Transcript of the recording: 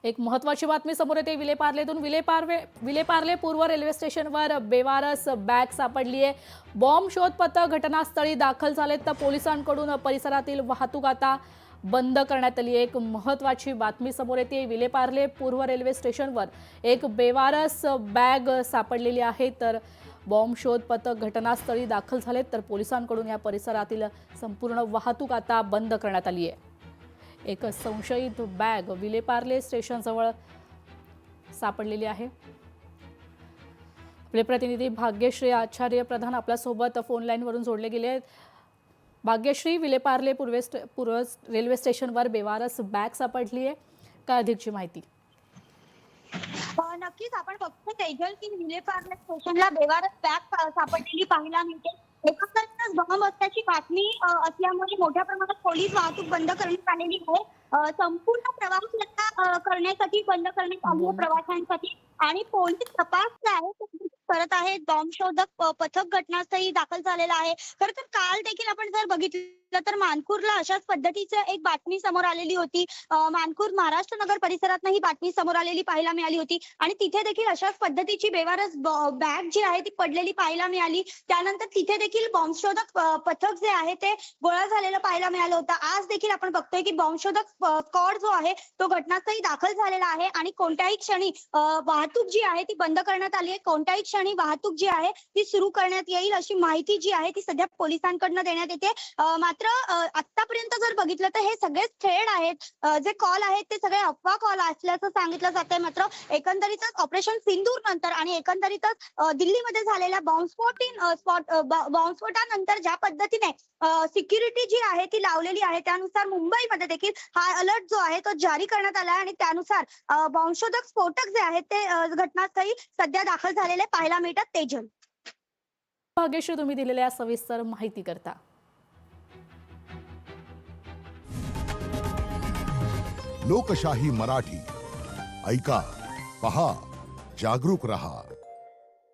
एक महत्त्वाची बातमी समोर येते विलेपार्लेतून। विलेपार्ले पूर्व रेल्वे स्टेशनवर बेवारस बॅग सापडली आहे। बॉम्ब शोध पथक घटनास्थळी दाखल झालेत, तर पोलिसांकडून परिसरातील वाहतूक आता बंद करण्यात आली आहे। एक महत्त्वाची बातमी समोर येते। विलेपार्ले पूर्व रेल्वे स्टेशनवर एक बेवारस बॅग सापडलेली आहे, तर बॉम्ब शोध पथक घटनास्थळी दाखल झालेत, तर पोलिसांकडून या परिसरातील संपूर्ण वाहतूक आता बंद करण्यात आली आहे। एक संशयित बॅग विलेपार्ले स्टेशनजवळ सापडलेली आहे। आपले प्रतिनिधी भाग्यश्री आचार्य प्रधान आपल्या सोबत फोन लाईन वरून जोडले गेले आहेत। भाग्यश्री, विलेपार्ले पूर्व रेल्वे स्टेशनवर बेवारस बॅग सापडली आहे, काय अधिकची माहिती? नक्कीच आपण बघतो तेजल की विलेपार्ले स्टेशनला बेवारस बॅग सापडलेली पाहायला मिळते। एकंदरीतच बॉम्ब असल्याची बातमी असल्यामुळे मोठ्या प्रमाणात पोलीस वाहतूक बंद करण्यात आलेली आहे। संपूर्ण प्रवास रद्द करण्यासाठी बंद करण्यात आली आहे प्रवाशांसाठी, आणि पोलीस तपास जे आहे तो करत आहेत। बॉम्ब शोधक पथक घटनास्थळी दाखल झालेला आहे। खरं तर काल देखील आपण जर बघितलं तर मानखुर्दला अशाच पद्धतीची एक बातमी समोर आलेली होती। मानखुर्द महाराष्ट्र नगर परिसरात ही बातमी समोर आलेली पाहायला मिळाली होती, आणि तिथे देखील अशाच पद्धतीची बेवारस बॅग जी आहे ती पडलेली पाहायला मिळाली। त्यानंतर तिथे देखील बॉम्ब शोधक पथक जे आहे ते गोळा झालेलं पाहायला मिळालं होतं। आज देखील आपण बघतोय की बॉम्ब शोधक स्क्वॉड जो आहे तो घटनास्थळी दाखल झालेला आहे, आणि कोणत्याही क्षणी वाहतूक जी आहे ती बंद करण्यात आली आहे। कोणत्याही क्षणी वाहतूक जी आहे ती सुरू करण्यात येईल अशी माहिती जी आहे ती सध्या पोलिसांकडून देण्यात येते। मात्र आतापर्यंत जर बघितलं तर हे सगळे थ्रेड आहेत, जे कॉल आहेत ते सगळे अफवा कॉल असल्याचं सांगितलं जातंय। मात्र एकंदरीतच ऑपरेशन सिंदूर नंतर आणि एकंदरीतच दिल्लीमध्ये झालेल्या बॉम्बस्फोटानंतर ज्या पद्धतीने सिक्युरिटी जी आहे ती लावलेली आहे, त्यानुसार मुंबईमध्ये देखील हाय अलर्ट जो आहे तो जारी करण्यात आला आहे, आणि त्यानुसार बॉम्बशोधक स्फोटक जे आहेत ते घटनास्थळी सध्या दाखल झालेले पाहायला मिळतात। तेजल, भाग्यश्री, तुम्ही दिलेल्या सविस्तर माहिती करता। लोकशाही मराठी ऐका, पहा, जागरूक रहा।